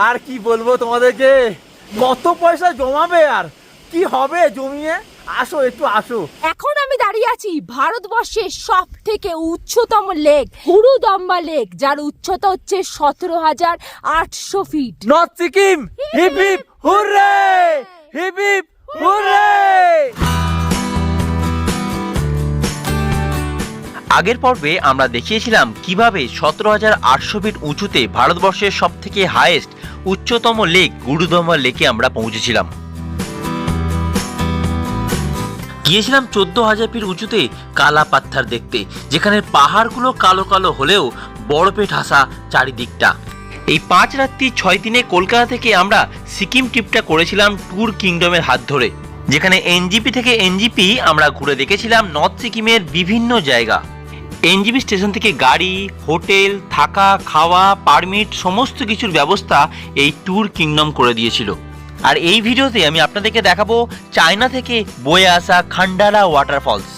আর কি বলবো তোমাদেরকে, কত পয়সা জমাবে আর কি হবে জমিয়ে। আসো একটু আসো। এখন আমি দাঁড়িয়ে আছি ভারতবর্ষের সব থেকে উচ্চতম লেক গুরুদম্বা লেক, যার উচ্চতা হচ্ছে 17,800 feet. North Sikkim, hip hip hurray, hip hip hurray. আগের পর্বে আমরা দেখিয়েছিলাম কিভাবে 17,800 ফিট উঁচুতে ভারতবর্ষের সব থেকে হাইয়েস্ট উচ্চতম লেক গুরুদম্বা লেকে আমরা পৌঁছেছিলাম। গিয়েছিলাম 14,000 ফিট উঁচুতে কালা পাথর দেখতে, যেখানে পাহাড়গুলো কালো কালো হলেও বরফে ঢাসা চারিদিকটা। এই 5 রাত্রি 6 দিনে কলকাতা থেকে আমরা সিকিম ট্রিপটা করেছিলাম ট্যুর কিংডমের হাত ধরে, যেখানে এনজিপি থেকে এনজিপি আমরা ঘুরে দেখেছিলাম নর্থ সিকিমের বিভিন্ন জায়গা। এনজিপি স্টেশন থেকে গাড়ি, হোটেল, থাকা, খাওয়া, পারমিট সমস্ত কিছুর ব্যবস্থা এই ট্যুর কিংডম করে দিয়েছিল। আর এই ভিডিওতে আমি আপনাদেরকে দেখাবো চায়না থেকে বয়ে আসা খান্ডালা ওয়াটারফলস,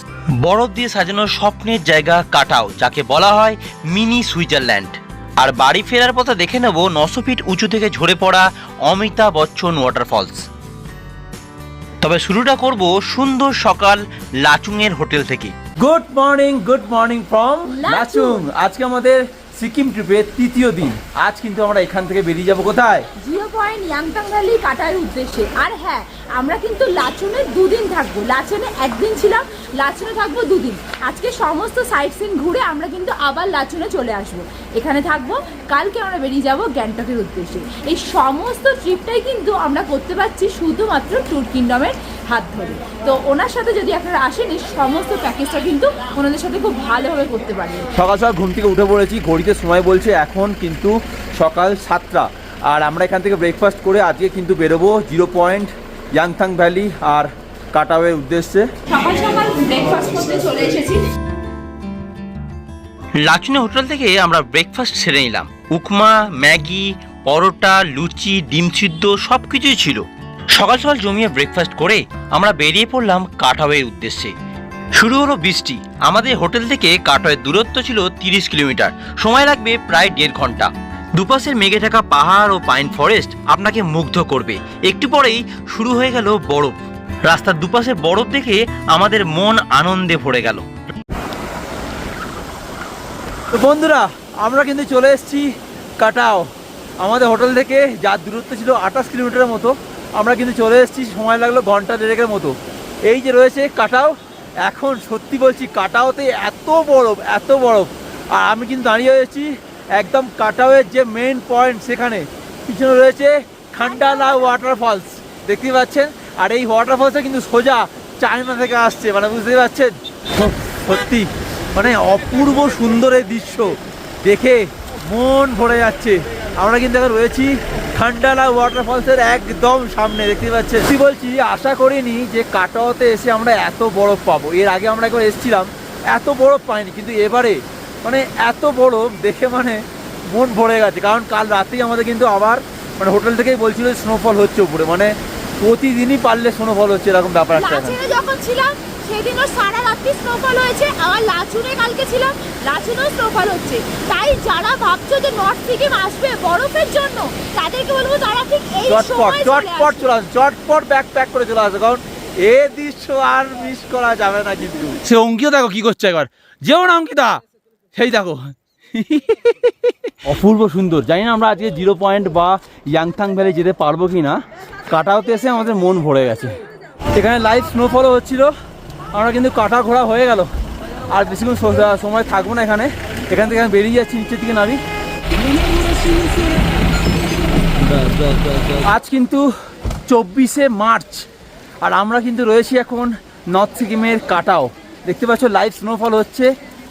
বরফ দিয়ে সাজানো স্বপ্নের জায়গা কাটাও, যাকে বলা হয় মিনি সুইজারল্যান্ড। আর বাড়ি ফেরার পথে দেখে নেব 900 ফিট উঁচু থেকে ঝরে পড়া অমিতাভ বচ্চন ওয়াটারফলস। তবে শুরুটা করব সুন্দর সকাল লাচুংয়ের হোটেল থেকে। Good morning from Lachung. আজকে আমাদের সিকিম ট্রিপের 3য় দিন। আজ কিন্তু আমরা এখান থেকে বেরিয়ে যাব কোথায়? 0 পয়েন্ট ইয়াংথাং ভ্যালি কাটার উদ্দেশ্যে। আর হ্যাঁ, আমরা কিন্তু লাচুনে 2 দিন থাকবো। লাচুনে 1 দিন ছিলাম, লাচুনে থাকবো 2 দিন। আজকে সমস্ত সাইট সিন ঘুরে আমরা কিন্তু আবার লাচুনে চলে আসবো, এখানে থাকবো। কালকে আমরা বেরিয়ে যাব গ্যাংটকের উদ্দেশ্যে। এই সমস্ত ট্রিপটাই কিন্তু আমরা করতে পারছি শুধুমাত্র ট্যুর কিংডমের হাত ধরে। তো ওনার সাথে যদি আপনারা আসেন, এই সমস্ত প্যাকেজটা কিন্তু ওনাদের সাথে খুব ভালোভাবে করতে পারবেন। সকাল সকাল ঘুম থেকে উঠে পড়েছি, ঘড়িতে সময় বলছে এখন কিন্তু সকাল 7টা। আর আমরা এখান থেকে ব্রেকফাস্ট করে আজকে কিন্তু বেরোবো 0 পয়েন্ট ইয়াংথাং ভ্যালি আর কাটাওয়ের উদ্দেশ্যে। সকাল সকাল ব্রেকফাস্ট করতে চলে এসেছি। লাচুনে হোটেল থেকে আমরা ব্রেকফাস্ট সেরে নিলাম। উপমা, ম্যাগি, পরোটা, লুচি, ডিম সিদ্ধ সব কিছুই ছিল। সকাল সকাল জমিয়ে ব্রেকফাস্ট করে আমরা বেরিয়ে পড়লাম কাটাওয়ের উদ্দেশ্যে। শুরু হলো বৃষ্টি। আমাদের হোটেল থেকে কাটাওয়ের দূরত্ব ছিল 30 কিলোমিটার, সময় লাগবে প্রায় 1.5 ঘন্টা। দুপাশের মেঘে ঢাকা পাহাড় ও পাইন ফরেস্ট আপনাকে মুগ্ধ করবে। একটু পরেই শুরু হয়ে গেল বরফ। রাস্তার দুপাশে বরফ দেখে আমাদের মন আনন্দে ভরে গেল। তো বন্ধুরা, আমরা কিন্তু চলে এসেছি কাটাও। আমাদের হোটেল থেকে যার দূরত্ব ছিল 28 কিলোমিটারের মতো, আমরা কিন্তু চলে এসেছি। সময় লাগলো 1.5 ঘন্টার মতো। এই যে রয়েছে কাটাও। এখন সত্যি বলছি, কাটাওতে এত বরফ। আর আমি কিন্তু দাঁড়িয়ে রয়েছি একদম কাটাওয়ের যে মেইন পয়েন্ট, সেখানে পিছনে রয়েছে খান্ডালা ওয়াটারফলস, দেখতে পাচ্ছেন। আর এই ওয়াটারফলসটা কিন্তু সোজা চায়না থেকে আসছে, মানে বুঝতে পারছেন। সত্যি মানে অপূর্ব সুন্দর এই দৃশ্য দেখে মন ভরে যাচ্ছে। আমরা কিন্তু এখন রয়েছি খান্ডালা ওয়াটারফলসের একদম সামনে, দেখতে পাচ্ছেন। কি বলছি, আশা করিনি যে কাটাওতে এসে আমরা এত বরফ পাবো। এর আগে আমরা একবার এসেছিলাম, এত বরফ পাইনি, কিন্তু এবারে মানে এত বরফ দেখে মানে মন ভরে গেছে। কারণ কাল রাতেই আমাদের কিন্তু আবার মানে হোটেল থেকেই বলছিল স্নোফল হচ্ছে উপরে, মানে প্রতিদিনই পারলে স্নোফল হচ্ছে, এরকম ব্যাপার একটা। লাচুনে যখন ছিলাম সেদিনও সারা রাত্রি স্নোফল হয়েছে, আবার লাচুনে কালকে ছিলাম, লাচুনেও স্নোফল হচ্ছে। তাই যারা ভাবছো যে নর্থ সিকিম আসবে বরফের জন্য, তাদেরকে বলবো তারা ঠিক এই সময় চটপট ব্যাগ প্যাক করে চলে আসবে, কারণ এই দৃশ্য আর মিস করা যাবে না। কিন্তু সে অঙ্কিতা দেখো কি করছে, একবার যেও না অঙ্কিতা, সেই দেখো অপূর্ব সুন্দর। জানি না আমরা আজকে 0 পয়েন্ট বা ইয়াংথাং ভ্যালি যেতে পারবো কি না। কাটাওতে এসে আমাদের মন ভরে গেছে। এখানে লাইভ স্নোফলও হচ্ছিল। আমরা কিন্তু কাটা ঘোরা হয়ে গেল, আর বেশিক্ষণ সময় থাকবো না এখানে। এখান থেকে আমি বেরিয়ে যাচ্ছি নিচের দিকে নামি। আজ কিন্তু 24শে মার্চ, আর আমরা কিন্তু রয়েছি এখন নর্থ সিকিমের কাটাও। দেখতে পাচ্ছ লাইভ স্নোফল হচ্ছে,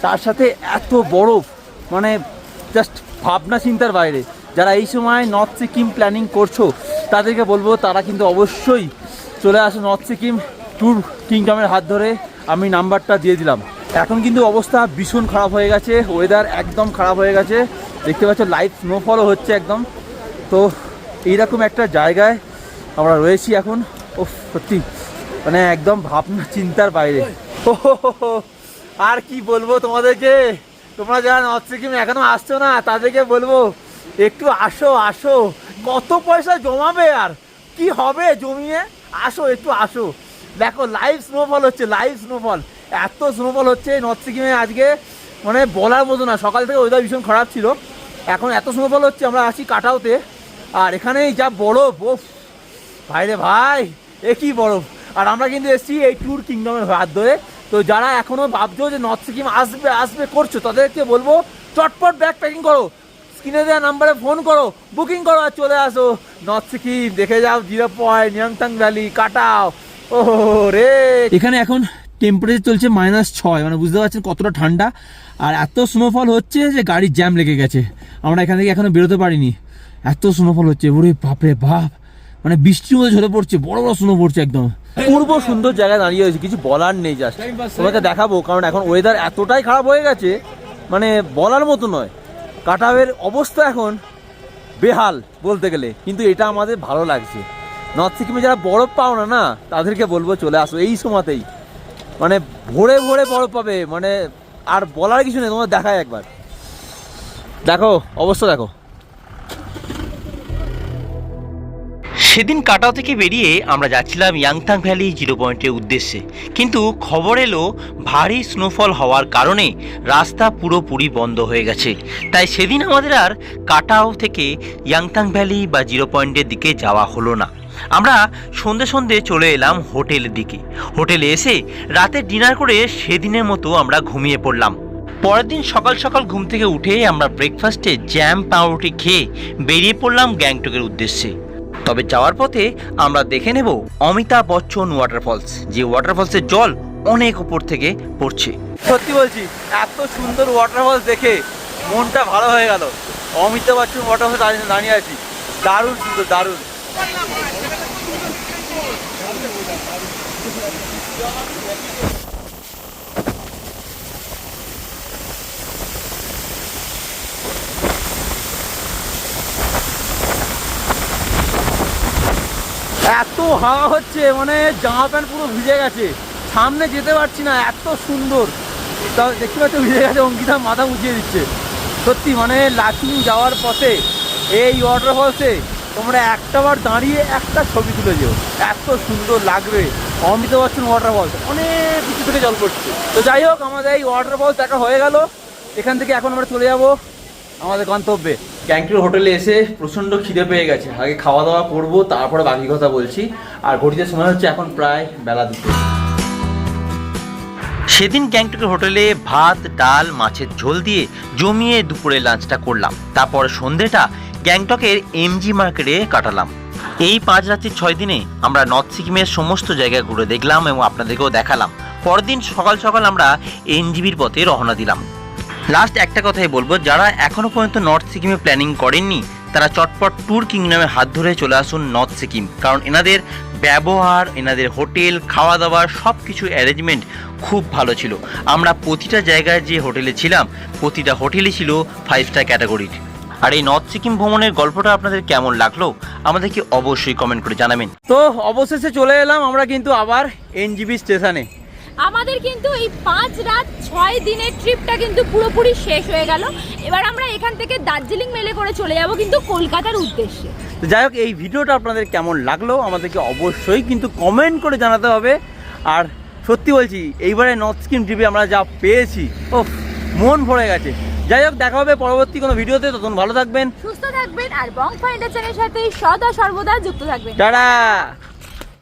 তার সাথে এত বরফ, মানে জাস্ট ভাবনা চিন্তার বাইরে। যারা এই সময় নর্থ সিকিম প্ল্যানিং করছো, তাদেরকে বলবো তারা কিন্তু অবশ্যই চলে আসো নর্থ সিকিম ট্যুর কিংডমের হাত ধরে। আমি নাম্বারটা দিয়ে দিলাম। এখন কিন্তু অবস্থা ভীষণ খারাপ হয়ে গেছে, ওয়েদার একদম খারাপ হয়ে গেছে। দেখতে পাচ্ছ লাইভ স্নোফলও হচ্ছে একদম। তো এইরকম একটা জায়গায় আমরা রয়েছি এখন। ও সত্যি মানে একদম ভাবনা চিন্তার বাইরে। আর কি বলবো তোমাদেরকে, তোমরা যারা নর্থ সিকিম এখনো আসছো না, তাদেরকে বলবো একটু আসো আসো, কত পয়সা জমাবে আর কি হবে জমিয়ে, আসো একটু আসো। দেখো লাইভ স্নোফল হচ্ছে, লাইভ স্নোফল, এত স্নোফল হচ্ছে নর্থ সিকিমে আজকে মানে বলার মতো না। সকাল থেকে ওয়েদার ভীষণ খারাপ ছিল, এখন এত স্নোফল হচ্ছে। আমরা আছি কাটাওতে, আর এখানেই যা বরফ, ওফ ভাই রে ভাই, এ কি বরফ। আর আমরা কিন্তু এসেছি এই ট্যুর কিংডমের হাত ধরে। তো যারা এখনও ভাবছো যে নর্থ সিকিম আসবে আসবে করছো, তাদেরকে বলবো চটপট ব্যাগ প্যাকিং করো, স্ক্রিনে দেওয়া নাম্বারে ফোন করো, বুকিং করো আর চলে আসো নর্থ সিকিম, দেখে যাও 0 পয়েন্ট, নিয়াংথাং ভ্যালি, কাটাও। ও রে, এখানে এখন টেম্পারেচার চলছে -6, মানে বুঝতে পারছেন কতটা ঠান্ডা। আর এত স্নোফল হচ্ছে যে গাড়ির জ্যাম লেগে গেছে, আমরা এখান থেকে এখনো বেরোতে পারিনি, এত স্নোফল হচ্ছে। ওরে বাপরে বাপ, মানে বৃষ্টির মধ্যে ঝরে পড়ছে, বড় বড় স্নো পড়ছে একদম। পূর্ব সুন্দর জায়গায় দাঁড়িয়ে হয়েছে, কিছু বলার নেই, জাস্ট তোমাকে দেখাবো, কারণ এখন ওয়েদার এতটাই খারাপ হয়ে গেছে মানে বলার মতো নয়। কাটাওয়ের অবস্থা এখন বেহাল বলতে গেলে, কিন্তু এটা আমাদের ভালো লাগছে। নর্থ সিকিমে যারা বরফ পাও না না, তাদেরকে বলবো চলে আসো এই সময়তেই, মানে ভোরে ভোরে বরফ পাবে, মানে আর বলার কিছু নেই। তোমার দেখায় একবার, দেখো অবস্থা দেখো। সেদিন কাটাও থেকে বেরিয়ে আমরা যাচ্ছিলাম ইয়াংথাং ভ্যালি 0 পয়েন্টের উদ্দেশ্যে, কিন্তু খবর এলো ভারী স্নোফল হওয়ার কারণে রাস্তা পুরোপুরি বন্ধ হয়ে গেছে। তাই সেদিন আমাদের আর কাটাও থেকে ইয়াংথাং ভ্যালি বা 0 পয়েন্টের দিকে যাওয়া হলো না। আমরা সন্ধে সন্ধে চলে এলাম হোটেলের দিকে। হোটেলে এসে রাতে ডিনার করে সেদিনের মতো আমরা ঘুমিয়ে পড়লাম। পরের দিন সকাল সকাল ঘুম থেকে উঠে আমরা ব্রেকফাস্টে জ্যাম পাউরুটি খেয়ে বেরিয়ে পড়লাম গ্যাংটকের উদ্দেশ্যে। তবে যাওয়ার পথে আমরা দেখে নেব অমিতাভ বচ্চন ওয়াটারফলস, যে ওয়াটারফলসের জল অনেক উপর থেকে পড়ছে। সত্যি বলছি, এত সুন্দর ওয়াটারফলস দেখে মনটা ভালো হয়ে গেল। অমিতাভ বচ্চন ওয়াটারফলস দাঁড়িয়ে আছি, দারুণ সুন্দর, দারুণ। এত হাওয়া হচ্ছে, মানে জামা প্যান্ট পুরো ভিজে গেছে, সামনে যেতে পারছি না, এত সুন্দর। তাও দেখতে পাচ্ছ ভিজে গেছে, অঙ্কিতা মাথা উঠিয়ে দিচ্ছে। সত্যি মানে লাচুং যাওয়ার পথে এই ওয়াটারফলসে তোমরা একটাবার দাঁড়িয়ে একটা ছবি তুলে যেও, এত সুন্দর লাগবে। অমিতাভ বচ্চন ওয়াটারফলস অনেক কিছু থেকে জল পড়ছে। তো যাই হোক, আমাদের এই ওয়াটারফলস দেখা হয়ে গেল। এখান থেকে এখন আমরা চলে যাব আমাদের গন্তব্যে। গ্যাংটক হোটেলে এসে প্রচণ্ড খিদে পেয়ে গেছে, আগে খাওয়া দাওয়া করবো, তারপরে বাকি কথা বলছি। আর ঘড়িতে সময় হচ্ছে এখন প্রায় বেলা 2। সেদিন গ্যাংটকের হোটেলে ভাত, ডাল, মাছের ঝোল দিয়ে জমিয়ে দুপুরে লাঞ্চটা করলাম। তারপর সন্ধ্যেটা গ্যাংটকের এমজি মার্কেটে কাটালাম। এই 5 রাত্রি 6 দিনে আমরা নর্থ সিকিমের সমস্ত জায়গা ঘুরে দেখলাম এবং আপনাদেরকেও দেখালাম। পরের দিন সকাল সকাল আমরা এনজিবির পথে রওনা দিলাম। লাস্ট একটা কথাই বলবো, যারা এখনও পর্যন্ত নর্থ সিকিমে প্ল্যানিং করেননি, তারা চটপট ট্যুর কিংডমের হাত ধরে চলে আসুন নর্থ সিকিম, কারণ এনাদের ব্যবহার, এনাদের হোটেল, খাওয়া দাওয়ার সব কিছু অ্যারেঞ্জমেন্ট খুব ভালো ছিল। আমরা প্রতিটা জায়গায় যে হোটেলে ছিলাম, প্রতিটা হোটেলই ছিল 5 স্টার ক্যাটাগরির। আর এই নর্থ সিকিম ভ্রমণের গল্পটা আপনাদের কেমন লাগলো আমাদেরকে অবশ্যই কমেন্ট করে জানাবেন। তো অবশেষে চলে এলাম আমরা কিন্তু আবার এনজিবি স্টেশনে। আমাদের কিন্তু এই 5 রাত 6 দিনের ট্রিপটা কিন্তু পুরোপুরি শেষ হয়ে গেল। এবার আমরা এখান থেকে দার্জিলিং মেলে করে চলে যাব কিন্তু কলকাতার উদ্দেশ্যে। তো যাই হোক, এই ভিডিওটা আপনাদের কেমন লাগলো আমাদেরকে অবশ্যই কিন্তু কমেন্ট করে জানাতে হবে। আর সত্যি বলছি, এইবারে নর্থ সিকিম ট্রিপে আমরা যা পেয়েছি, ও মন ভরে গেছে। যাই হোক, দেখা হবে পরবর্তী কোনো ভিডিওতে, তখন ভালো থাকবেন, সুস্থ থাকবেন আর বং ফাইন্ডার চ্যানেলের সাথে সদা সর্বদা যুক্ত থাকবেন। টাটা।